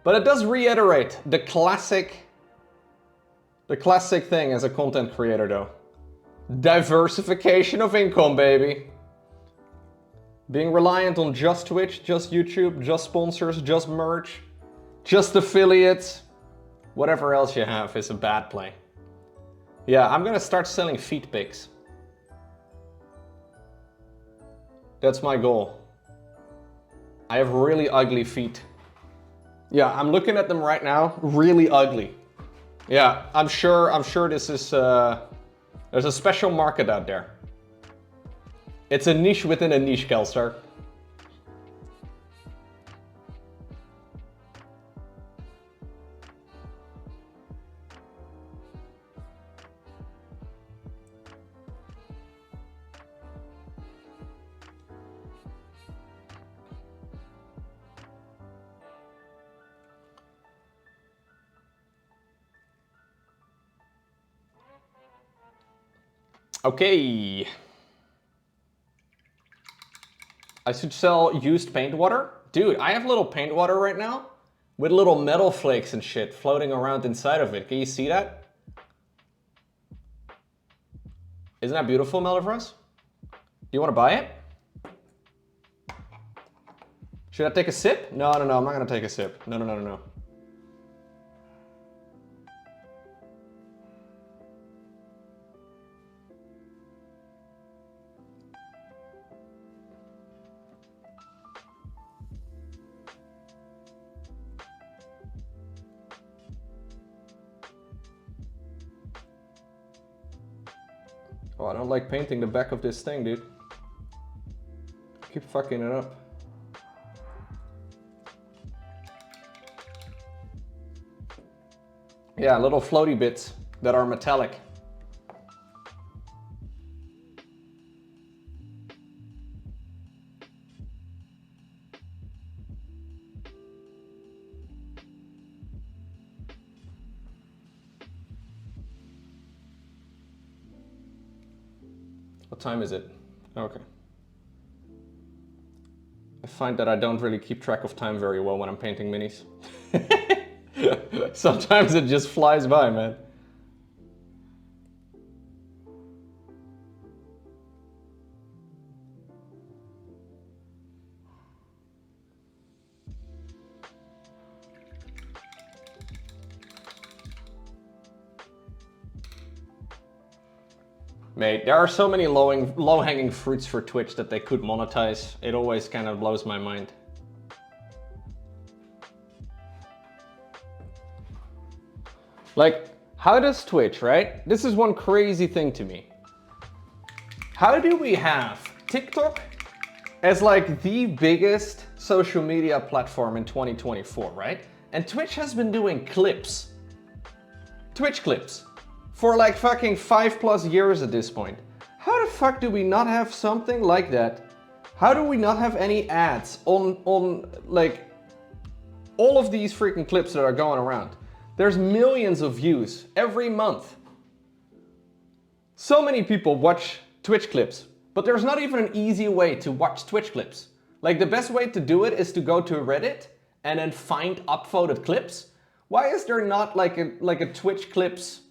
But it does reiterate the classic thing as a content creator though. Diversification of income, baby. Being reliant on just Twitch, just YouTube, just sponsors, just merch, just affiliates, whatever else you have is a bad play. Yeah, I'm gonna start selling feet pics. That's my goal. I have really ugly feet. Yeah, I'm looking at them right now, really ugly. Yeah, I'm sure this is, there's a special market out there. It's a niche within a niche, Kelstar. Okay. I should sell used paint water. Dude, I have little paint water right now with little metal flakes and shit floating around inside of it. Can you see that? Isn't that beautiful, Melifrost? Do you want to buy it? Should I take a sip? No, I'm not gonna take a sip. No. Oh, I don't like painting the back of this thing, dude. Keep fucking it up. Yeah, little floaty bits that are metallic. What time is it? Okay. I find that I don't really keep track of time very well when I'm painting minis. Sometimes it just flies by, man. Mate, there are so many low-hanging fruits for Twitch that they could monetize. It always kind of blows my mind. Like, how does Twitch, right? This is one crazy thing to me. How do we have TikTok as like the biggest social media platform in 2024, right? And Twitch has been doing clips. Twitch clips. For like fucking 5+ years at this point. How the fuck do we not have something like that? How do we not have any ads on like all of these freaking clips that are going around? There's millions of views every month. So many people watch Twitch clips, but there's not even an easy way to watch Twitch clips. Like the best way to do it is to go to Reddit and then find upvoted clips. Why is there not like a Twitch clips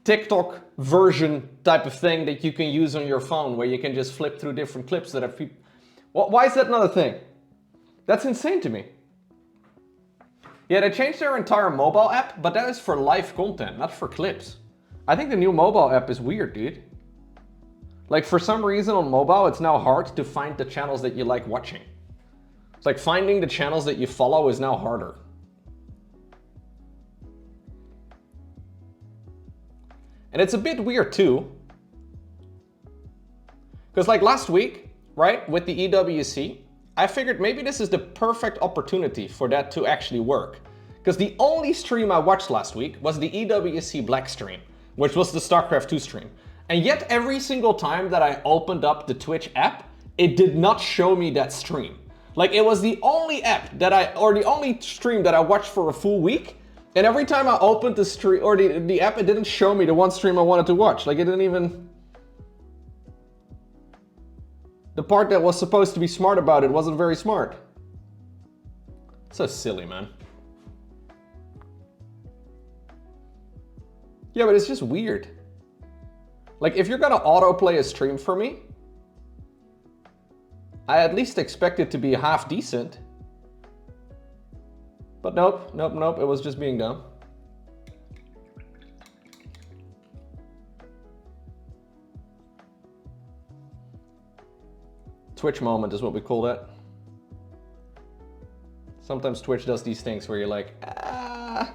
TikTok version type of thing that you can use on your phone where you can just flip through different clips that have people... Why is that not a thing? That's insane to me. Yeah, they changed their entire mobile app, but that is for live content, not for clips. I think the new mobile app is weird, dude. Like for some reason on mobile, it's now hard to find the channels that you like watching. It's like finding the channels that you follow is now harder. And it's a bit weird too. Because like last week, right, with the EWC, I figured maybe this is the perfect opportunity for that to actually work. Because the only stream I watched last week was the EWC Black stream, which was the StarCraft 2 stream. And yet every single time that I opened up the Twitch app, it did not show me that stream. Like it was the only app that the only stream that I watched for a full week. And every time I opened the stream or the app, it didn't show me the one stream I wanted to watch. Like it didn't even... The part that was supposed to be smart about it wasn't very smart. So silly, man. Yeah, but it's just weird. Like, if you're gonna autoplay a stream for me, I at least expect it to be half decent. But nope, nope, nope, it was just being dumb. Twitch moment is what we call that. Sometimes Twitch does these things where you're like, ah.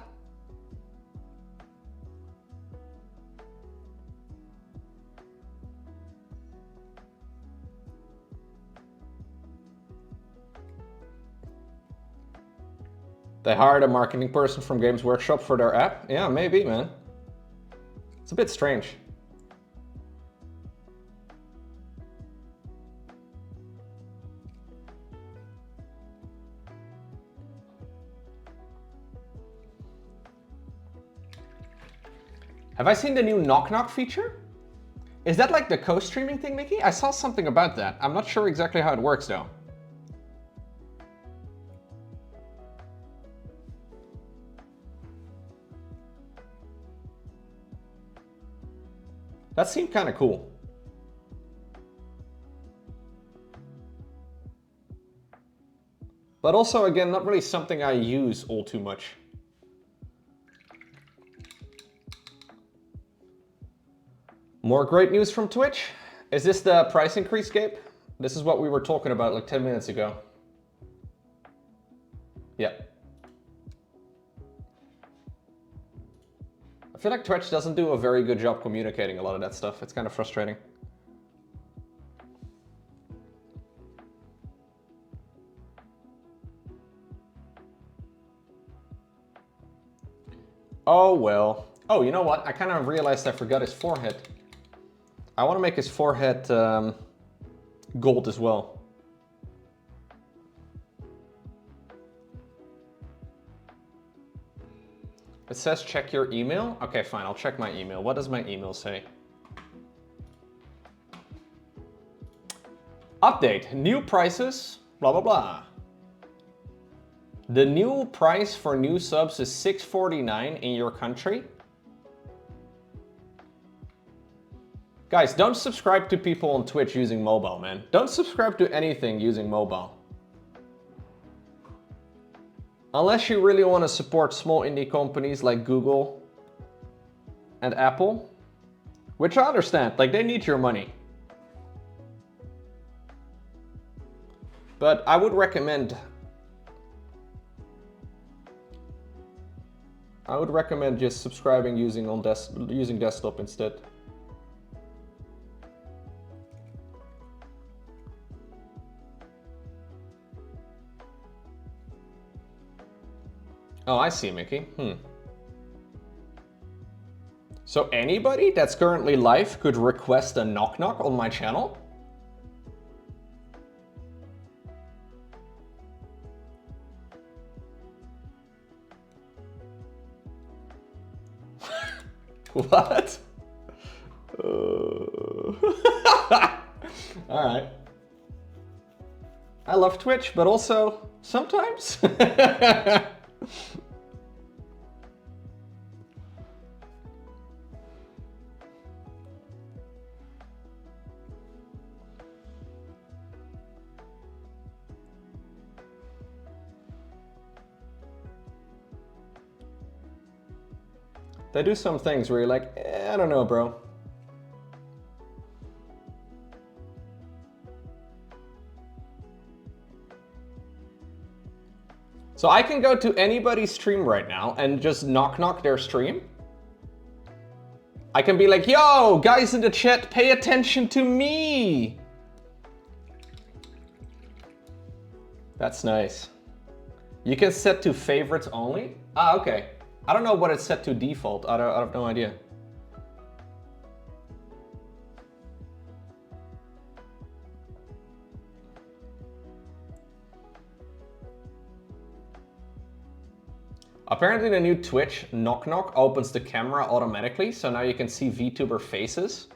They hired a marketing person from Games Workshop for their app? Yeah, maybe, man. It's a bit strange. Have I seen the new knock knock feature? Is that like the co-streaming thing, Mickey? I saw something about that. I'm not sure exactly how it works though. That seemed kind of cool. But also, again, not really something I use all too much. More great news from Twitch. Is this the price increase, Gabe? This is what we were talking about like 10 minutes ago. Yeah. I feel like Twitch doesn't do a very good job communicating a lot of that stuff. It's kind of frustrating. Oh, well. Oh, you know what? I kind of realized I forgot his forehead. I want to make his forehead gold as well. It says check your email. Okay, fine, I'll check my email. What does my email say? Update, new prices, blah, blah, blah. The new price for new subs is $6.49 in your country. Guys, don't subscribe to people on Twitch using mobile, man. Don't subscribe to anything using mobile. Unless you really want to support small indie companies like Google and Apple, which I understand, like they need your money. But I would recommend just subscribing using desktop instead. Oh, I see, Mickey. So anybody that's currently live could request a knock knock on my channel? What? All right. I love Twitch, but also sometimes. They do some things where you're like, I don't know, bro. So I can go to anybody's stream right now and just knock knock their stream. I can be like, yo, guys in the chat, pay attention to me. That's nice. You can set to favorites only? Ah, okay. I don't know what it's set to default. I have no idea. Apparently the new Twitch knock knock opens the camera automatically, so now you can see VTuber faces.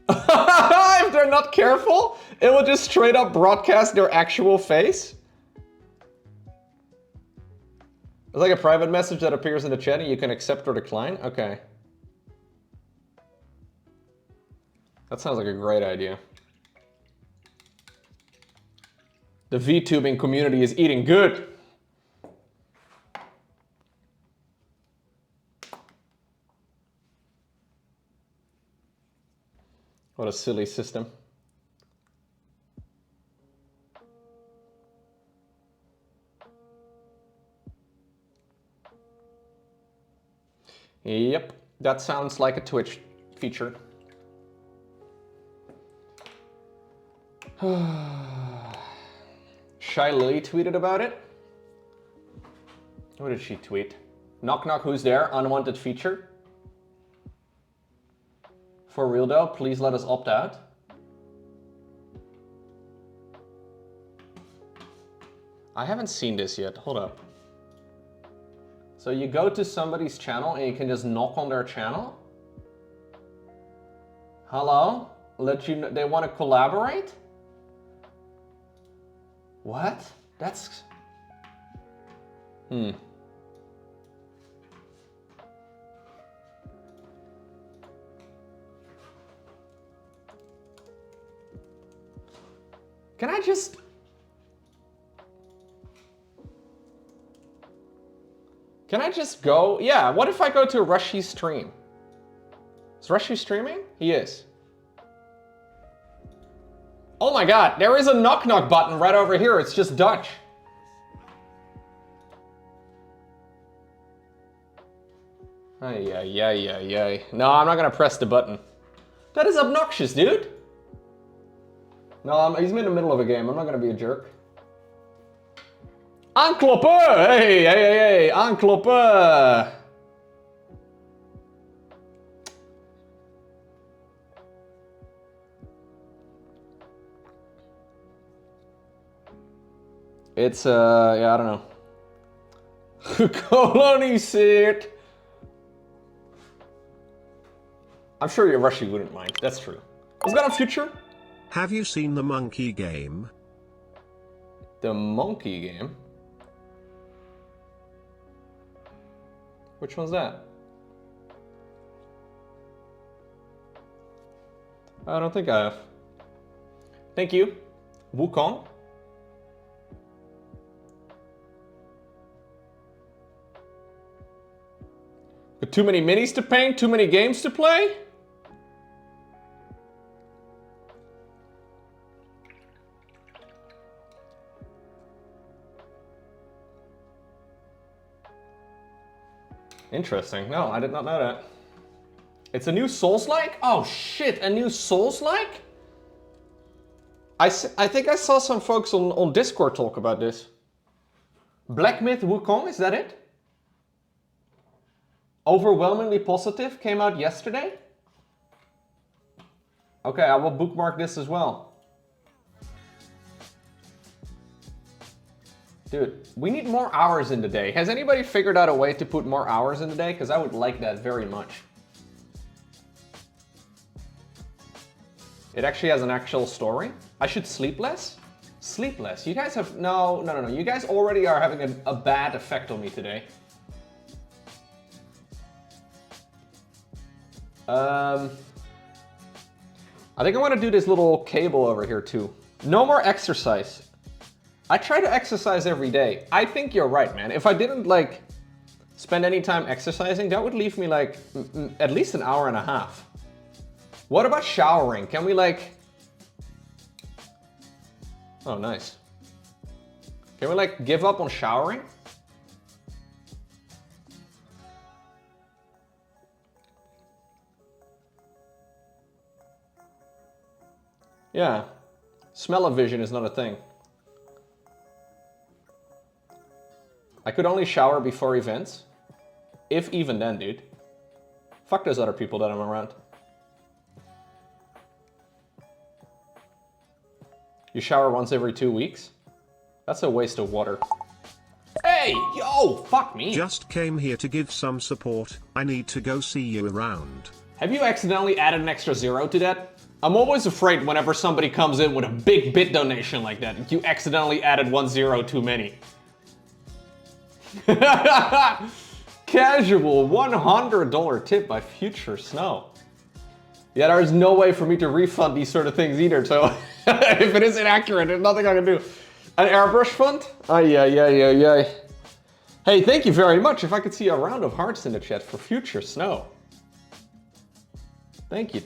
If they're not careful, it will just straight up broadcast their actual face. It's like a private message that appears in the chat and you can accept or decline. Okay. That sounds like a great idea. The VTubing community is eating good. What a silly system. Yep, that sounds like a Twitch feature. Shy Lily tweeted about it. What did she tweet? Knock knock, who's there? Unwanted feature. For real though, please let us opt out. I haven't seen this yet, hold up. So you go to somebody's channel and you can just knock on their channel? Hello? Let you know they want to collaborate? What? That's... Can I just... Can I just go? Yeah, what if I go to Rushy's stream? Is Rushy streaming? He is. Oh my god, there is a knock knock button right over here. It's just Dutch. Ay, ay, ay, ay, ay. No, I'm not gonna press the button. That is obnoxious, dude. No, he's in the middle of a game. I'm not gonna be a jerk. Aankloppen! Hey, hey, hey, hey, aankloppen! It's, yeah, I don't know. Coloniseerd! I'm sure your Rushy wouldn't mind. That's true. Is that a future? Have you seen the monkey game? The monkey game? Which one's that? I don't think I have. Thank you. Wukong. Got too many minis to paint, too many games to play? Interesting. No, I did not know that. It's a new Souls-like? Oh shit, a new Souls-like? I think I saw some folks on Discord talk about this. Black Myth Wukong, is that it? Overwhelmingly Positive came out yesterday? Okay, I will bookmark this as well. Dude, we need more hours in the day. Has anybody figured out a way to put more hours in the day? Because I would like that very much. It actually has an actual story. I should sleep less? Sleep less. You guys have... No. You guys already are having a bad effect on me today. I think I want to do this little cable over here too. No more exercise. I try to exercise every day. I think you're right, man. If I didn't like spend any time exercising, that would leave me like at least an hour and a half. What about showering? Can we like... Oh, nice. Can we like give up on showering? Yeah. Smell-o-vision is not a thing. I could only shower before events. If even then, dude. Fuck those other people that I'm around. You shower once every 2 weeks? That's a waste of water. Hey, yo, fuck me. Just came here to give some support. I need to go see you around. Have you accidentally added an extra 0 to that? I'm always afraid whenever somebody comes in with a big bit donation like that, you accidentally added 1 0 too many. Casual $100 tip by Future Snow. Yeah, there's no way for me to refund these sort of things either, so if it is inaccurate, there's nothing I can do. An airbrush font? Yeah. Hey, thank you very much. If I could see a round of hearts in the chat for future snow. Thank you.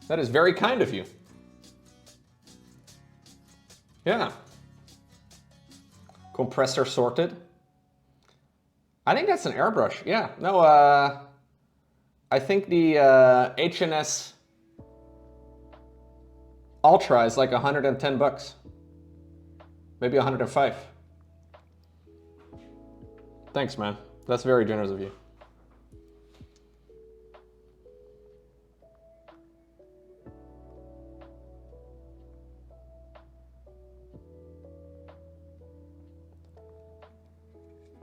That is very kind of you. Yeah. Compressor sorted. I think that's an airbrush. Yeah. No, I think the HNS Ultra is like 110 bucks. Maybe 105. Thanks, man. That's very generous of you.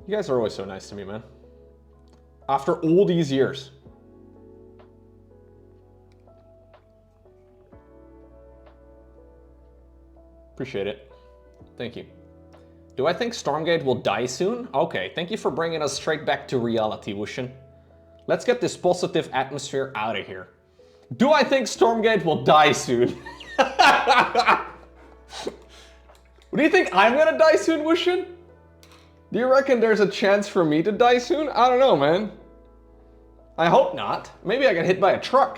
You guys are always so nice to me, man. After all these years. Appreciate it. Thank you. Do I think Stormgate will die soon? Okay, thank you for bringing us straight back to reality, Wushin. Let's get this positive atmosphere out of here. Do I think Stormgate will die soon? Do you think I'm gonna die soon, Wushin? Do you reckon there's a chance for me to die soon? I don't know, man. I hope not. Maybe I get hit by a truck.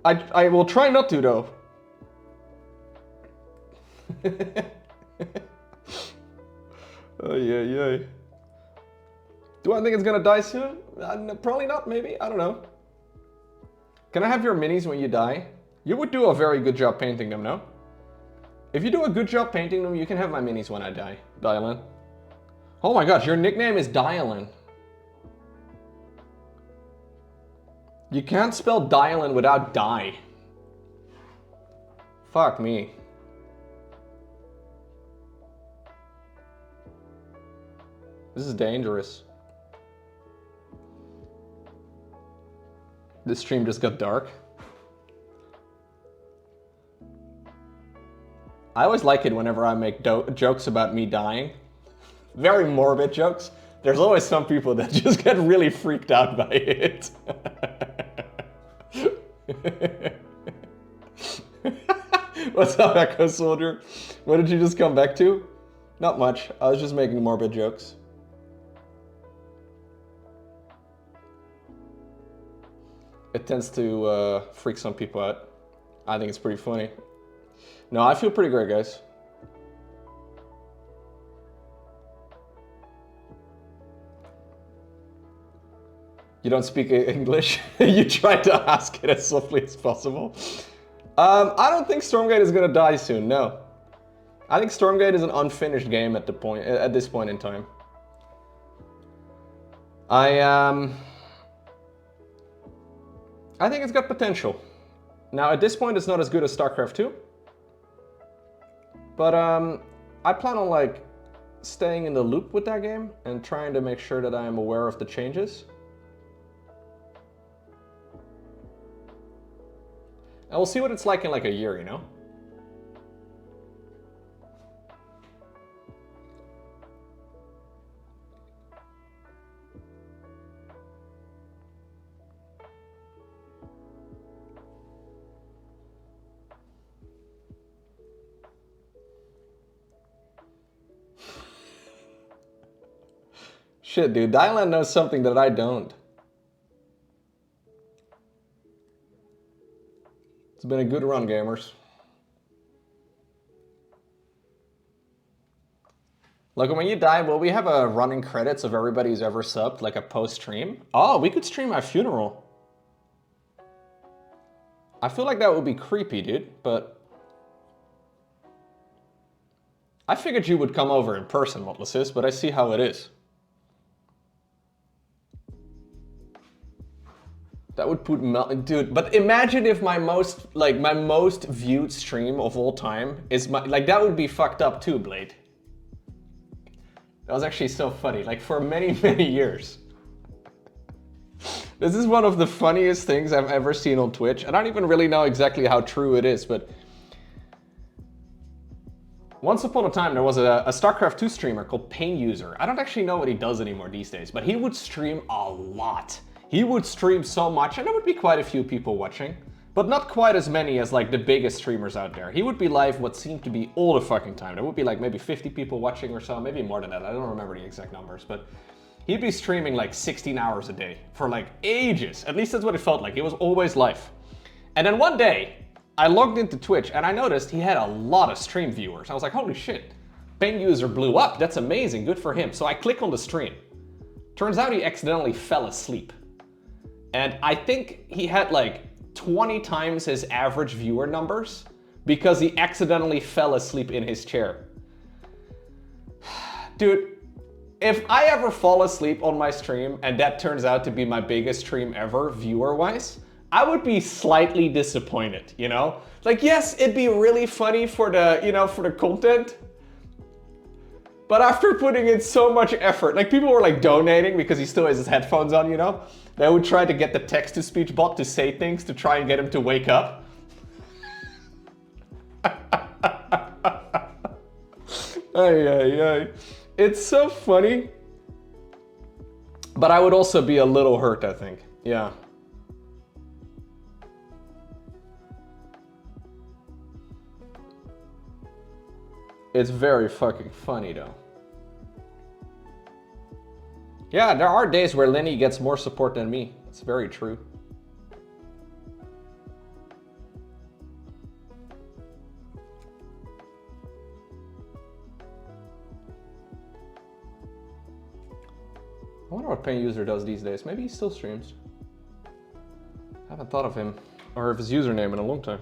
I will try not to, though. Oh, yeah. Do I think it's gonna die soon? Probably not, maybe. I don't know. Can I have your minis when you die? You would do a very good job painting them, no? If you do a good job painting them, you can have my minis when I die, Dylan. Oh my gosh, your nickname is Dylan. You can't spell Dylan without die. Fuck me. This is dangerous. This stream just got dark. I always like it whenever I make jokes about me dying. Very morbid jokes. There's always some people that just get really freaked out by it. What's up, Echo Soldier? What did you just come back to? Not much. I was just making morbid jokes. It tends to freak some people out. I think it's pretty funny. No, I feel pretty great, guys. You don't speak English? You try to ask it as softly as possible. I don't think Stormgate is gonna die soon, no. I think Stormgate is an unfinished game at this point in time. I think it's got potential. Now at this point it's not as good as StarCraft 2. But I plan on like staying in the loop with that game and trying to make sure that I am aware of the changes. And we'll see what it's like in like a year, you know? Shit, dude, Dylan knows something that I don't. It's been a good run, gamers. Look, when you die, will we have a running credits of everybody who's ever subbed, like a post-stream? Oh, we could stream my funeral. I feel like that would be creepy, dude, but... I figured you would come over in person, Motlasis, but I see how it is. That would put dude, but imagine if my most viewed stream of all time is that would be fucked up too, Blade. That was actually so funny, like for many, many years. This is one of the funniest things I've ever seen on Twitch. I don't even really know exactly how true it is, but Once upon a time, there was a StarCraft 2 streamer called Pain User. I don't actually know what he does anymore these days, but he would stream a lot. He would stream so much, and there would be quite a few people watching, but not quite as many as like the biggest streamers out there. He would be live what seemed to be all the fucking time. There would be like maybe 50 people watching or so, maybe more than that. I don't remember the exact numbers, but he'd be streaming like 16 hours a day for like ages. At least that's what it felt like. He was always live. And then one day, I logged into Twitch and I noticed he had a lot of stream viewers. I was like, holy shit, Pain User blew up. That's amazing, good for him. So I click on the stream. Turns out he accidentally fell asleep. And I think he had like 20 times his average viewer numbers because he accidentally fell asleep in his chair. Dude, if I ever fall asleep on my stream and that turns out to be my biggest stream ever, viewer-wise, I would be slightly disappointed, you know? Like, yes, it'd be really funny for the, you know, for the content. But after putting in so much effort, like people were like donating because he still has his headphones on, you know? They would try to get the text-to-speech bot to say things to try and get him to wake up. Ay. It's so funny. But I would also be a little hurt, I think. Yeah. It's very fucking funny though. Yeah, there are days where Lenny gets more support than me. It's very true. I wonder what Pain User does these days. Maybe he still streams. I haven't thought of him or of his username in a long time.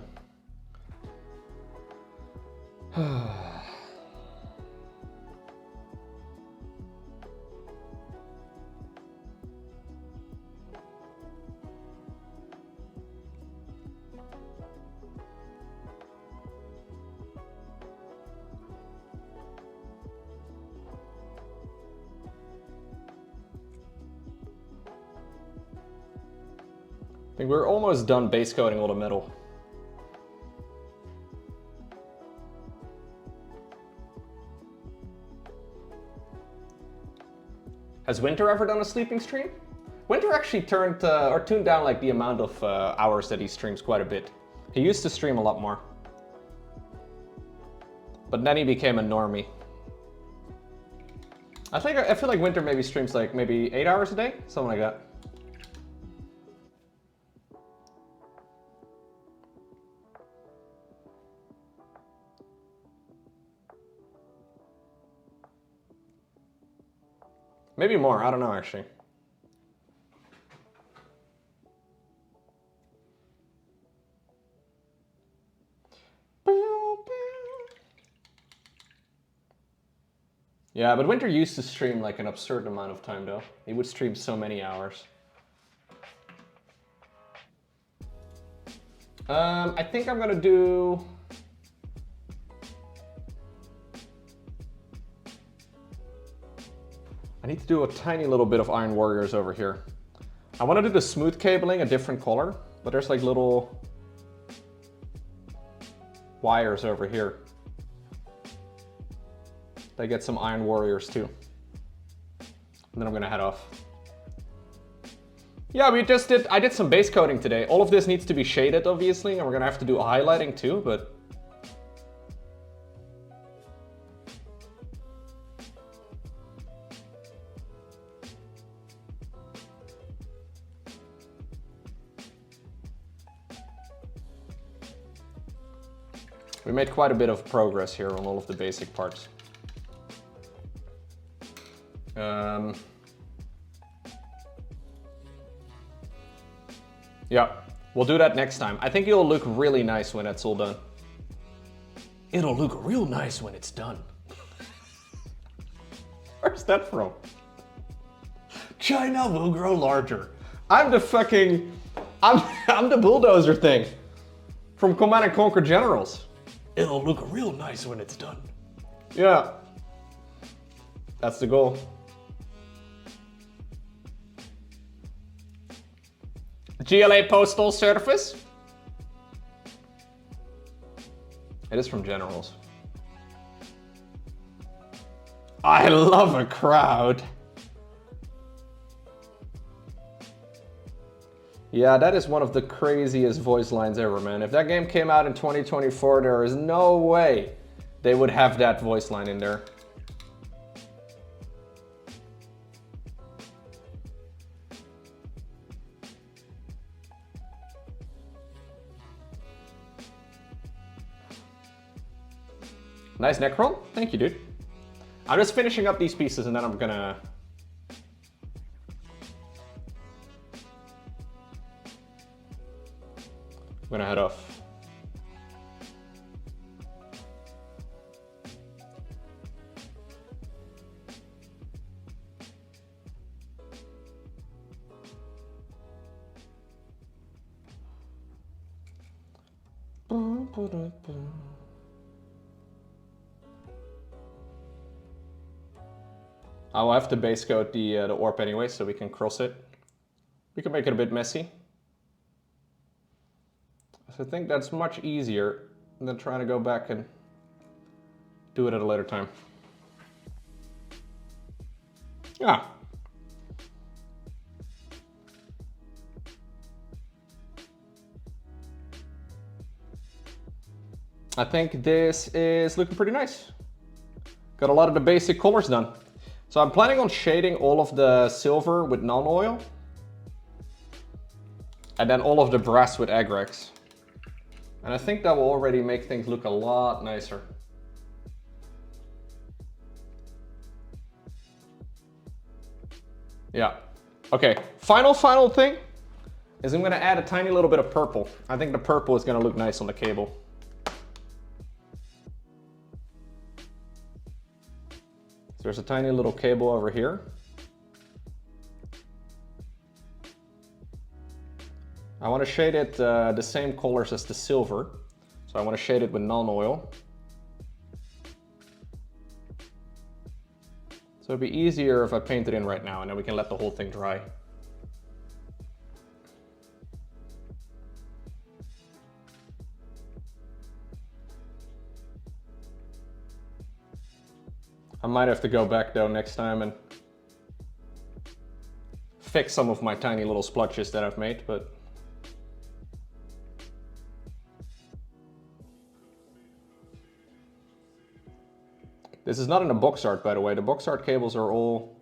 I think we're almost done base coating all the metal. Has Winter ever done a sleeping stream? Winter actually tuned down like the amount of hours that he streams quite a bit. He used to stream a lot more. But then he became a normie. I feel like Winter maybe streams like maybe 8 hours a day, something like that. Maybe more, I don't know actually. Yeah, but Winter used to stream like an absurd amount of time though. He would stream so many hours. I think I'm gonna do... I need to do a tiny little bit of Iron Warriors over here. I want to do the smooth cabling a different color, but there's like little wires over here. They get some Iron Warriors too. And then I'm gonna head off. Yeah, I did some base coating today. All of this needs to be shaded obviously, and we're gonna have to do highlighting too, but we made quite a bit of progress here on all of the basic parts. Yeah, we'll do that next time. I think it'll look really nice when it's all done. It'll look real nice when it's done. Where's that from? China will grow larger. I'm the fucking... I'm the bulldozer thing from Command and Conquer Generals. It'll look real nice when it's done. Yeah. That's the goal. GLA Postal Service? It is from Generals. I love a crowd. Yeah, that is one of the craziest voice lines ever, man. If that game came out in 2024, there is no way they would have that voice line in there. Nice Necron. Thank you, dude. I'm just finishing up these pieces and then I'm gonna head off. I will have to base coat the orb anyway, so we can cross it. We can make it a bit messy. So I think that's much easier than trying to go back and do it at a later time. Yeah. I think this is looking pretty nice. Got a lot of the basic colors done. So I'm planning on shading all of the silver with non-oil. And then all of the brass with Agrax. And I think that will already make things look a lot nicer. Yeah. Okay, final thing is I'm gonna add a tiny little bit of purple. I think the purple is gonna look nice on the cable. So there's a tiny little cable over here. I want to shade it the same colors as the silver. So I want to shade it with non-oil. So it'd be easier if I paint it in right now and then we can let the whole thing dry. I might have to go back though next time and fix some of my tiny little splotches that I've made, but this is not in the box art, by the way. The box art cables are all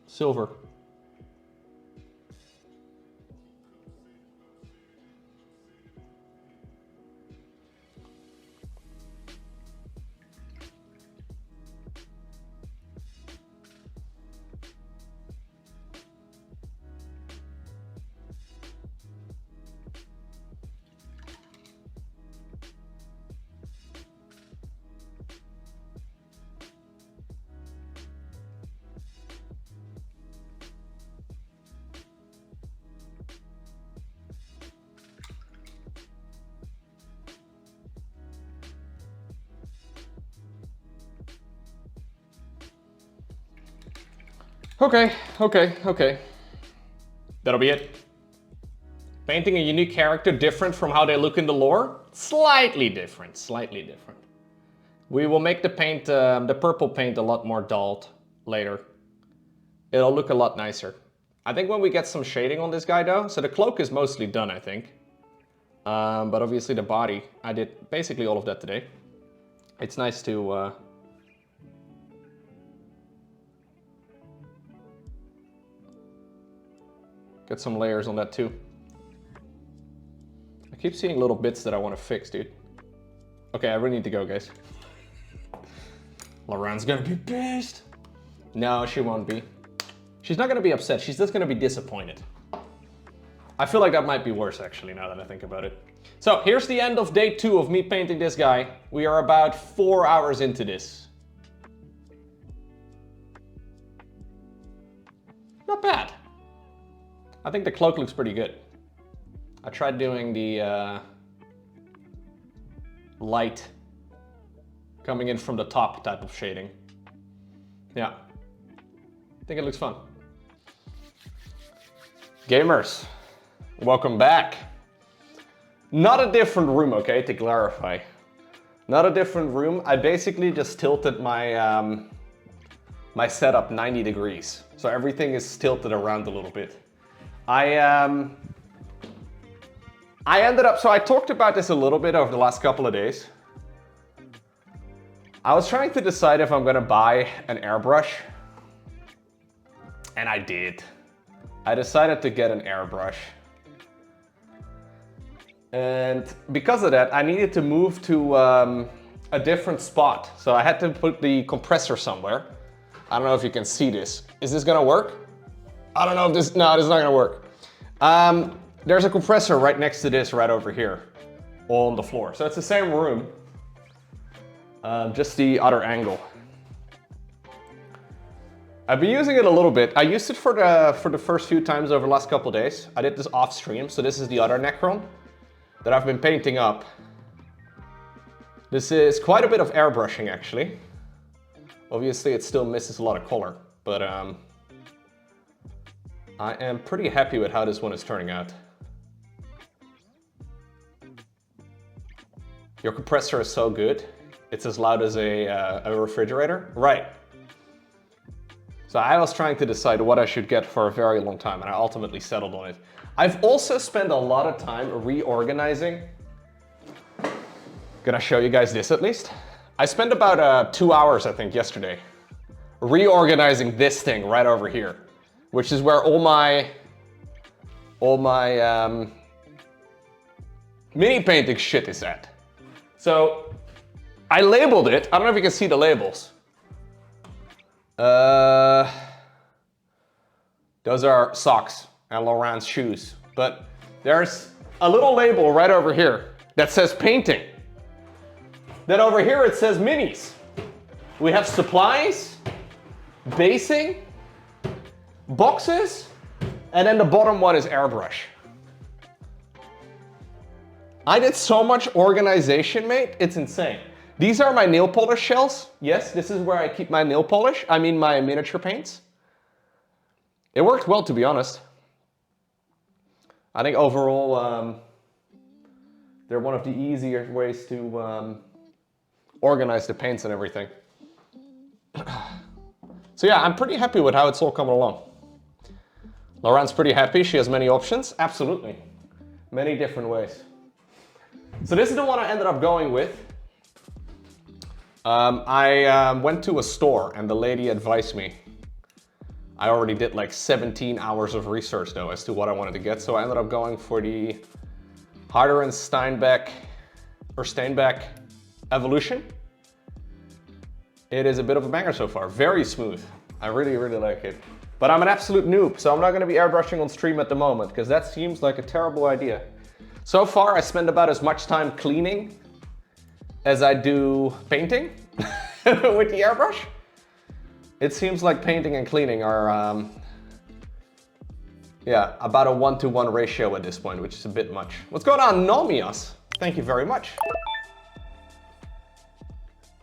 silver. Okay. That'll be it. Painting a unique character different from how they look in the lore? Slightly different. We will make the paint, the purple paint a lot more dulled later. It'll look a lot nicer. I think when we get some shading on this guy though, so the cloak is mostly done, I think. But obviously the body, I did basically all of that today. It's nice to get some layers on that too. I keep seeing little bits that I want to fix, dude. Okay, I really need to go, guys. Lauren's gonna be pissed. No, she won't be. She's not gonna be upset, she's just gonna be disappointed. I feel like that might be worse, actually, now that I think about it. So, here's the end of day 2 of me painting this guy. We are about 4 hours into this. Not bad. I think the cloak looks pretty good. I tried doing the light coming in from the top type of shading. Yeah, I think it looks fun. Gamers, welcome back. Not a different room, okay, to clarify. Not a different room. I basically just tilted my my setup 90 degrees. So everything is tilted around a little bit. I ended up, so I talked about this a little bit over the last couple of days. I was trying to decide if I'm gonna buy an airbrush. And I did. I decided to get an airbrush. And because of that, I needed to move to a different spot. So I had to put the compressor somewhere. I don't know if you can see this. Is this gonna work? I don't know if this, no, this is not gonna work. There's a compressor right next to this, right over here, on the floor. So it's the same room, just the other angle. I've been using it a little bit. I used it for the first few times over the last couple of days. I did this off stream, so this is the other Necron that I've been painting up. This is quite a bit of airbrushing actually. Obviously it still misses a lot of color, but I am pretty happy with how this one is turning out. Your compressor is so good. It's as loud as a refrigerator. Right. So I was trying to decide what I should get for a very long time, and I ultimately settled on it. I've also spent a lot of time reorganizing. Gonna show you guys this at least. I spent about 2 hours, I think, yesterday, reorganizing this thing right over here, which is where all my mini painting shit is at. So I labeled it. I don't know if you can see the labels. Those are socks and Laurent's shoes, but there's a little label right over here that says painting. Then over here it says minis. We have supplies, basing, boxes, and then the bottom one is airbrush. I did so much organization, mate, it's insane. These are my nail polish shells. Yes, this is where I keep my nail polish. I mean my miniature paints. It worked well, to be honest. I think overall, they're one of the easier ways to organize the paints and everything. So yeah, I'm pretty happy with how it's all coming along. Laurent's pretty happy. She has many options. Absolutely. Many different ways. So this is the one I ended up going with. I went to a store and the lady advised me. I already did like 17 hours of research though as to what I wanted to get. So I ended up going for the Harder and Steinbeck Evolution. It is a bit of a banger so far. Very smooth. I really, really like it. But I'm an absolute noob, so I'm not going to be airbrushing on stream at the moment because that seems like a terrible idea. So far, I spend about as much time cleaning as I do painting with the airbrush. It seems like painting and cleaning are, yeah, about a 1-to-1 ratio at this point, which is a bit much. What's going on, Nomios? Thank you very much.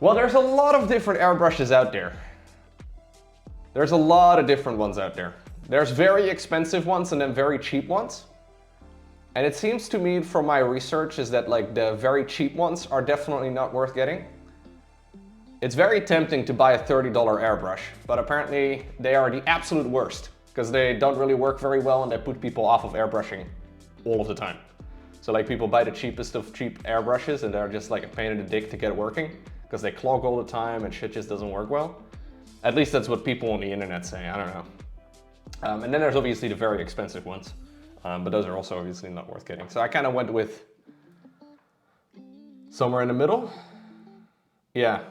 Well, there's a lot of different airbrushes out there. There's a lot of different ones out there. There's very expensive ones and then very cheap ones. And it seems to me from my research is that like the very cheap ones are definitely not worth getting. It's very tempting to buy a $30 airbrush, but apparently they are the absolute worst because they don't really work very well and they put people off of airbrushing all of the time. So like people buy the cheapest of cheap airbrushes and they're just like a pain in the dick to get working because they clog all the time and shit just doesn't work well. At least that's what people on the internet say, I don't know. And then there's obviously the very expensive ones. But those are also obviously not worth getting. So I kind of went with somewhere in the middle. Yeah.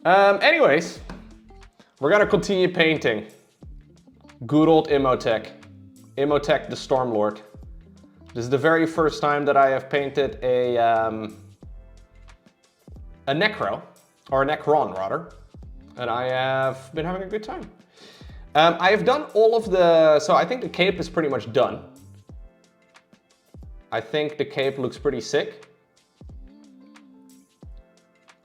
Anyways, we're gonna continue painting. Good old Imotekh. Imotekh the Stormlord. This is the very first time that I have painted a Necro, or a Necron rather. And I have been having a good time. I have done all of the, so I think the cape is pretty much done. I think the cape looks pretty sick.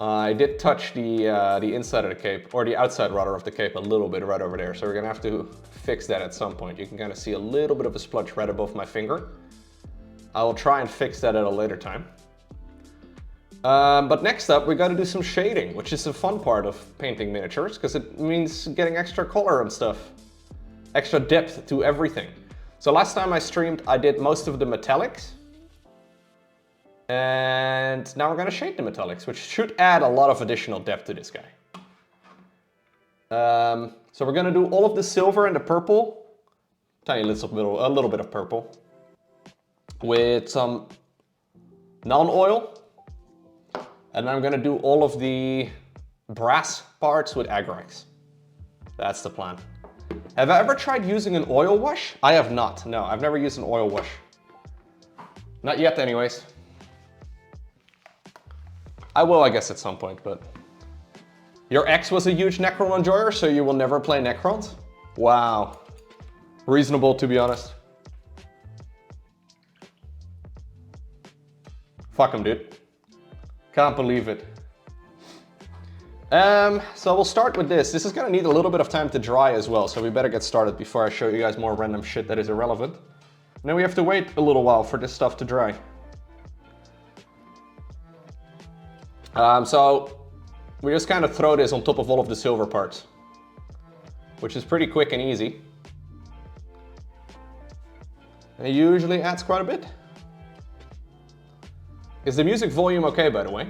I did touch the inside of the cape, or the outside rather of the cape a little bit right over there. So we're gonna have to fix that at some point. You can kind of see a little bit of a splotch right above my finger. I will try and fix that at a later time. But next up, we got to do some shading, which is a fun part of painting miniatures, because it means getting extra color and stuff. Extra depth to everything. So last time I streamed, I did most of the metallics. And now we're going to shade the metallics, which should add a lot of additional depth to this guy. So we're going to do all of the silver and the purple. Tiny little, a little bit of purple. With some non-oil. And I'm going to do all of the brass parts with Agrax. That's the plan. Have I ever tried using an oil wash? I have not. No, I've never used an oil wash. Not yet anyways. I will, I guess, at some point, but... Your ex was a huge Necron enjoyer, so you will never play Necrons? Wow. Reasonable, to be honest. Fuck him, dude. Can't believe it. So we'll start with this. This is gonna need a little bit of time to dry as well, so we better get started before I show you guys more random shit that is irrelevant. And then we have to wait a little while for this stuff to dry. So we just kind of throw this on top of all of the silver parts, which is pretty quick and easy. And it usually adds quite a bit. Is the music volume okay, by the way?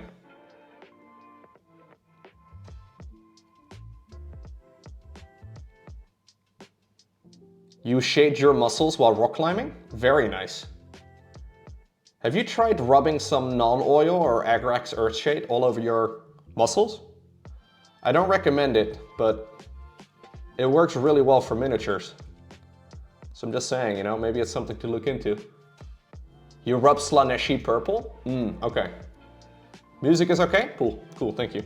You shade your muscles while rock climbing? Very nice. Have you tried rubbing some non-oil or Agrax Earthshade all over your muscles? I don't recommend it, but it works really well for miniatures. So I'm just saying, you know, maybe it's something to look into. You rub Slaneshi purple? Okay. Music is okay? Cool, cool, thank you.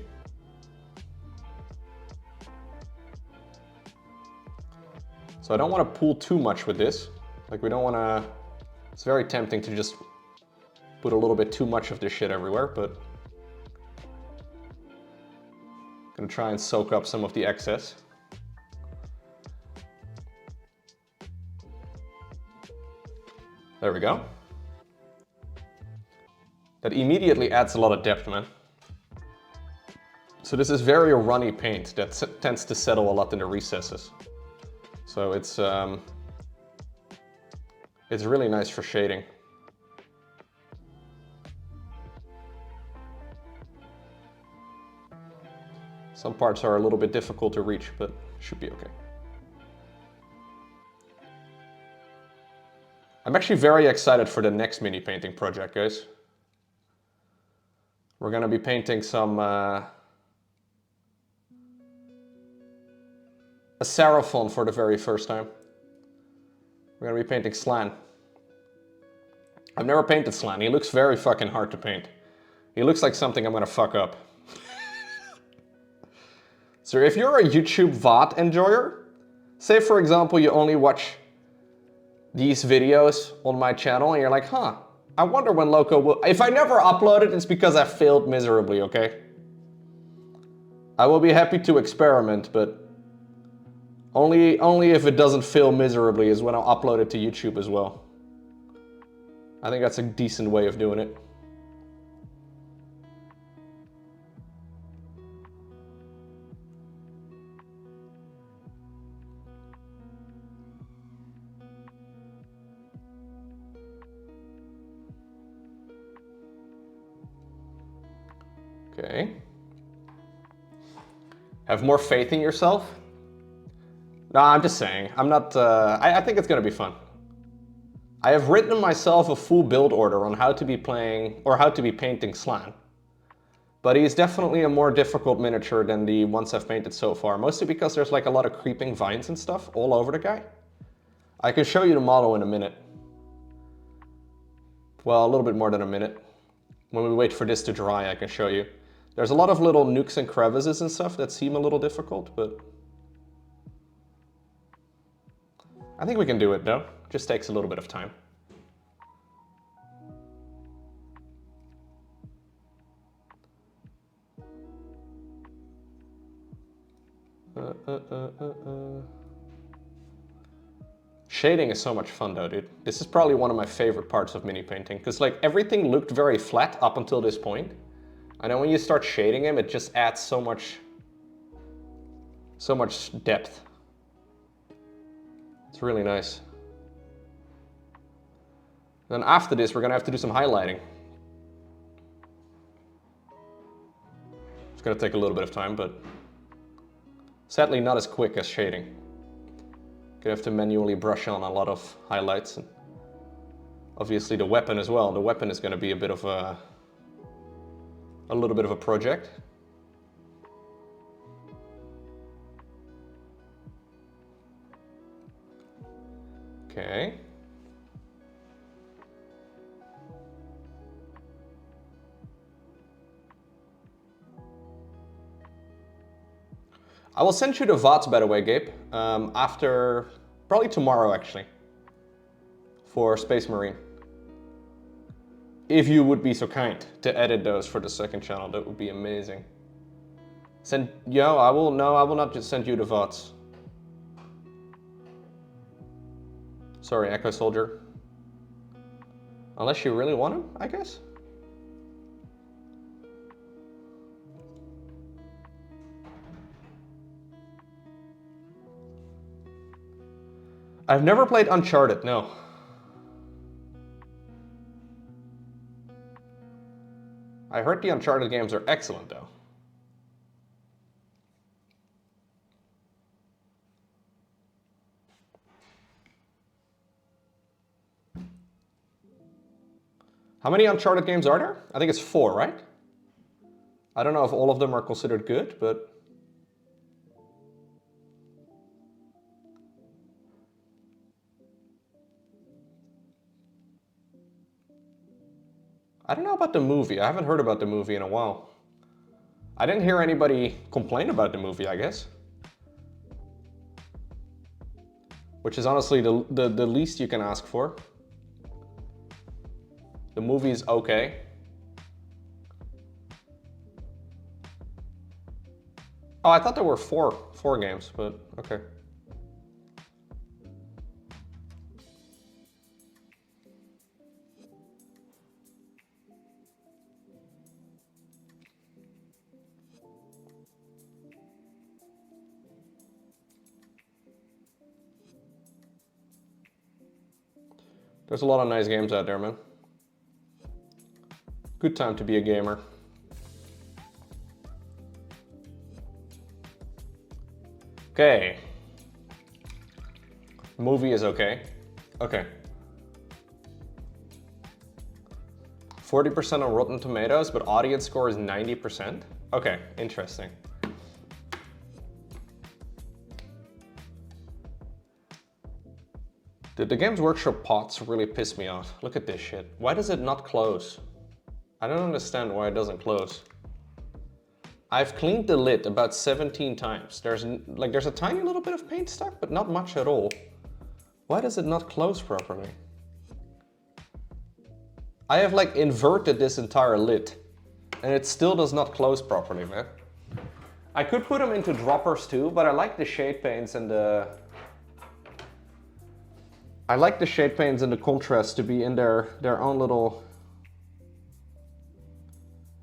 So I don't want to pull too much with this. Like we don't want to, it's very tempting to just put a little bit too much of this shit everywhere, but I'm gonna try and soak up some of the excess. There we go. That immediately adds a lot of depth, man. So this is very runny paint that tends to settle a lot in the recesses. So it's really nice for shading. Some parts are a little bit difficult to reach, but should be okay. I'm actually very excited for the next mini painting project, guys. We're gonna be painting some a Seraphon for the very first time. We're gonna be painting Slan. I've never painted Slan. He looks very fucking hard to paint. He looks like something I'm gonna fuck up. So if you're a YouTube VOD enjoyer, say for example you only watch these videos on my channel and you're like, huh, I wonder when Lowko will... If I never upload it, it's because I failed miserably, okay? I will be happy to experiment, but only if it doesn't fail miserably is when I'll upload it to YouTube as well. I think that's a decent way of doing it. Okay. Have more faith in yourself? No, I'm just saying. I'm not... I think it's gonna be fun. I have written myself a full build order on how to be playing, or how to be painting Slan. But he's definitely a more difficult miniature than the ones I've painted so far, mostly because there's like a lot of creeping vines and stuff all over the guy. I can show you the model in a minute. Well, a little bit more than a minute. When we wait for this to dry, I can show you. There's a lot of little nooks and crevices and stuff that seem a little difficult, but I think we can do it though. Just takes a little bit of time. Shading is so much fun though, dude. This is probably one of my favorite parts of mini painting, because like everything looked very flat up until this point. And then when you start shading them, it just adds so much depth. It's really nice. Then after this, we're gonna have to do some highlighting. It's gonna take a little bit of time, but sadly not as quick as shading. Gonna have to manually brush on a lot of highlights, and obviously the weapon as well. The weapon is gonna be a bit of a little bit of a project. Okay. I will send you the VODs, by the way, Gabe, after, probably tomorrow actually, for Space Marine. If you would be so kind to edit those for the second channel, that would be amazing. I will not just send you the VODs. Sorry, Echo Soldier. Unless you really want them, I guess. I've never played Uncharted, no. I heard the Uncharted games are excellent though. How many Uncharted games are there? I think it's 4, right? I don't know if all of them are considered good, but... I don't know about the movie. I haven't heard about the movie in a while. I didn't hear anybody complain about the movie, I guess. Which is honestly the least you can ask for. The movie's okay. Oh, I thought there were four games, but okay. There's a lot of nice games out there, man. Good time to be a gamer. Okay. Movie is okay. Okay. 40% on Rotten Tomatoes, but audience score is 90%. Okay, interesting. Dude, the Games Workshop pots really piss me off. Look at this shit. Why does it not close? I don't understand why it doesn't close. I've cleaned the lid about 17 times. There's a tiny little bit of paint stuck, but not much at all. Why does it not close properly? I have like inverted this entire lid and it still does not close properly, man. I could put them into droppers too, but I like the shade paints and the... I like the shade paints and the contrast to be in their own little...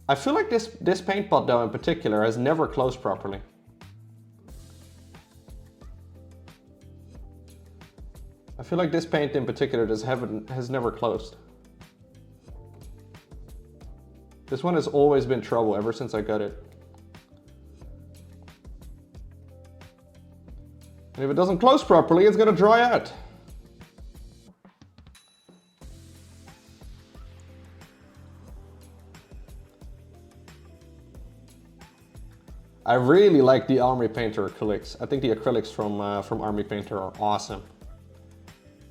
I feel like this paint pot though in particular has never closed properly. I feel like this paint in particular has never closed. This one has always been trouble ever since I got it. And if it doesn't close properly, it's gonna dry out. I really like the Army Painter acrylics. I think the acrylics from Army Painter are awesome.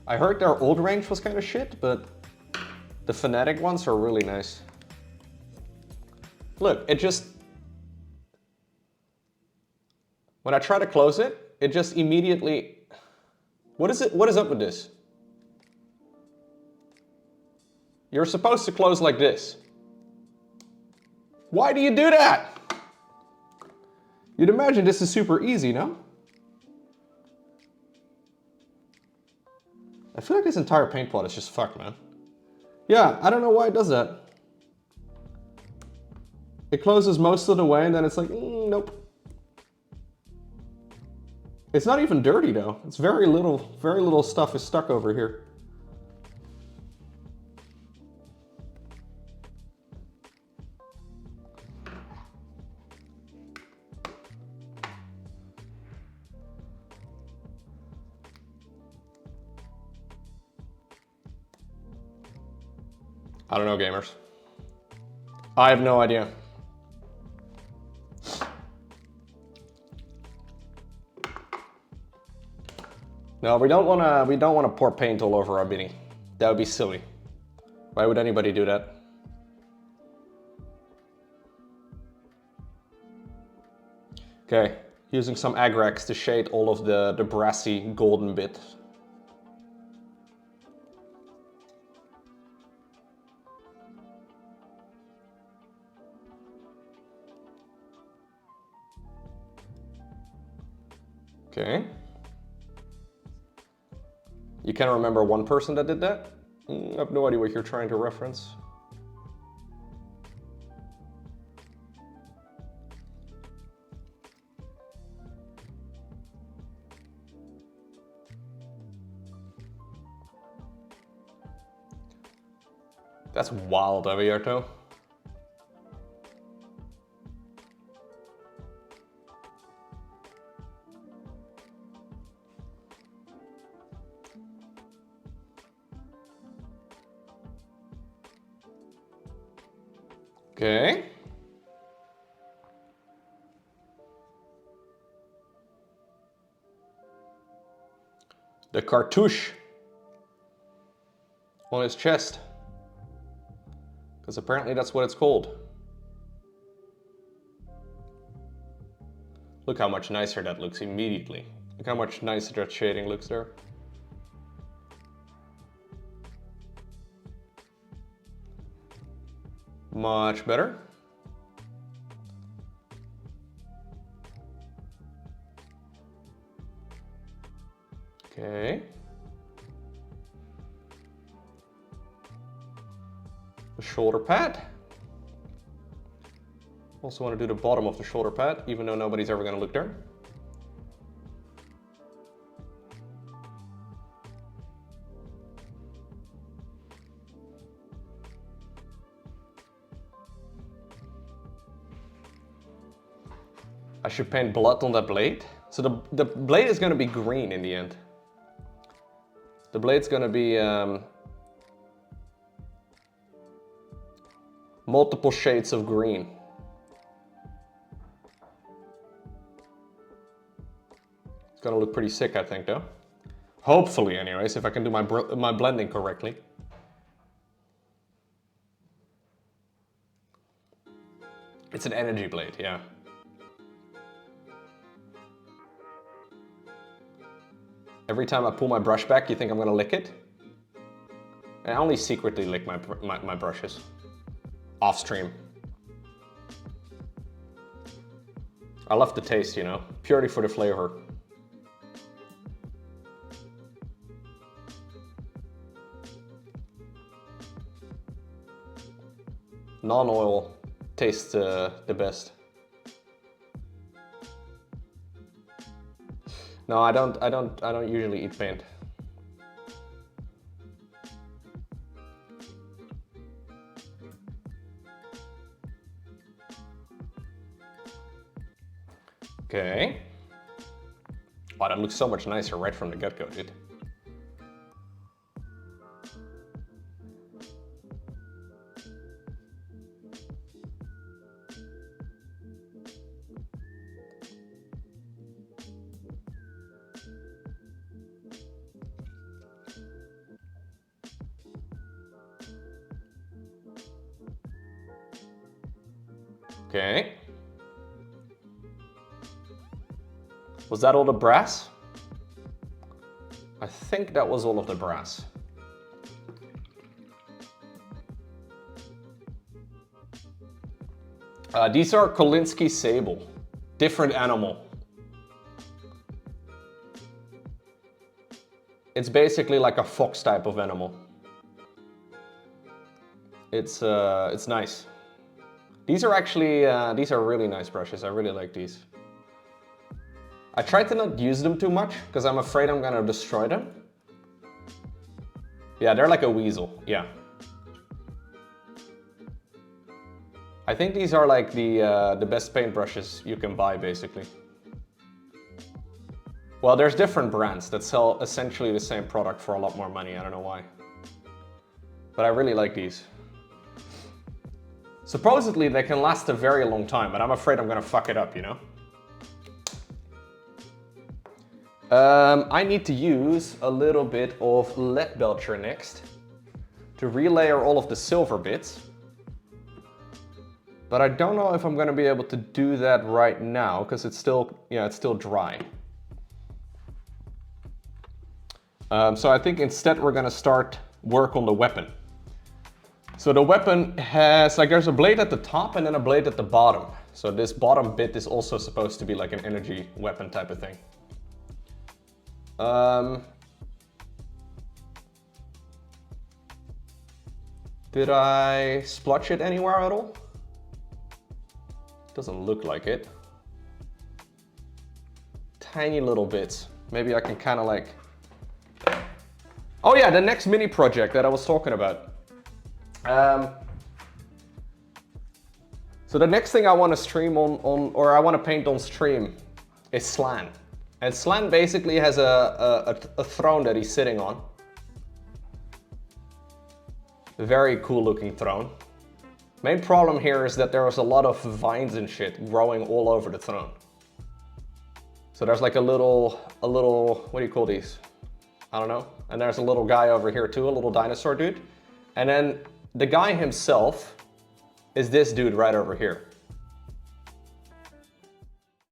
I heard their old range was kind of shit, but the Fnatic ones are really nice. Look, it just... When I try to close it, it just immediately... What is up with this? You're supposed to close like this. Why do you do that? You'd imagine this is super easy, no? I feel like this entire paint pot is just fucked, man. Yeah, I don't know why it does that. It closes most of the way and then it's like, nope. It's not even dirty though. It's very little stuff is stuck over here. I don't know, gamers. I have no idea. No, we don't wanna pour paint all over our beanie. That would be silly. Why would anybody do that? Okay, using some Agrax to shade all of the brassy golden bit. Okay. You can't remember one person that did that? I have no idea what you're trying to reference. That's wild, Aviarto. Okay. The cartouche on his chest. Because apparently that's what it's called. Look how much nicer that looks immediately. Look how much nicer that shading looks there. Much better. Okay. The shoulder pad. Also want to do the bottom of the shoulder pad, even though nobody's ever going to look there. I should paint blood on that blade. So the blade is going to be green in the end. The blade's going to be multiple shades of green. It's going to look pretty sick, I think, though. Hopefully, anyways, if I can do my blending correctly. It's an energy blade, yeah. Every time I pull my brush back, you think I'm gonna lick it? I only secretly lick my brushes. Off stream. I love the taste, you know? Purely for the flavor. Non-oil tastes the best. No, I don't usually eat paint. Okay. Wow, that looks so much nicer right from the get-go, dude. Okay. Was that all the brass? I think that was all of the brass. These are Kolinsky Sable. Different animal. It's basically like a fox type of animal. It's nice. These are actually, these are really nice brushes. I really like these. I try to not use them too much because I'm afraid I'm gonna destroy them. Yeah, they're like a weasel, yeah. I think these are like the best paintbrushes you can buy, basically. Well, there's different brands that sell essentially the same product for a lot more money. I don't know why. But I really like these. Supposedly they can last a very long time, but I'm afraid I'm gonna fuck it up, you know? I need to use a little bit of lead belcher next to relayer all of the silver bits. But I don't know if I'm gonna be able to do that right now because it's still, yeah, it's still dry. So I think instead we're gonna start work on the weapon. So the weapon has, like, there's a blade at the top and then a blade at the bottom. So this bottom bit is also supposed to be like an energy weapon type of thing. Did I splotch it anywhere at all? Doesn't look like it. Tiny little bits. Maybe I can kind of like... Oh yeah, the next mini project that I was talking about. So the next thing I want to stream or I want to paint on stream is Slan. And Slan basically has a throne that he's sitting on. A very cool looking throne. Main problem here is that there was a lot of vines and shit growing all over the throne. So there's like a little, what do you call these? I don't know. And there's a little guy over here too, a little dinosaur dude. And then the guy himself is this dude right over here.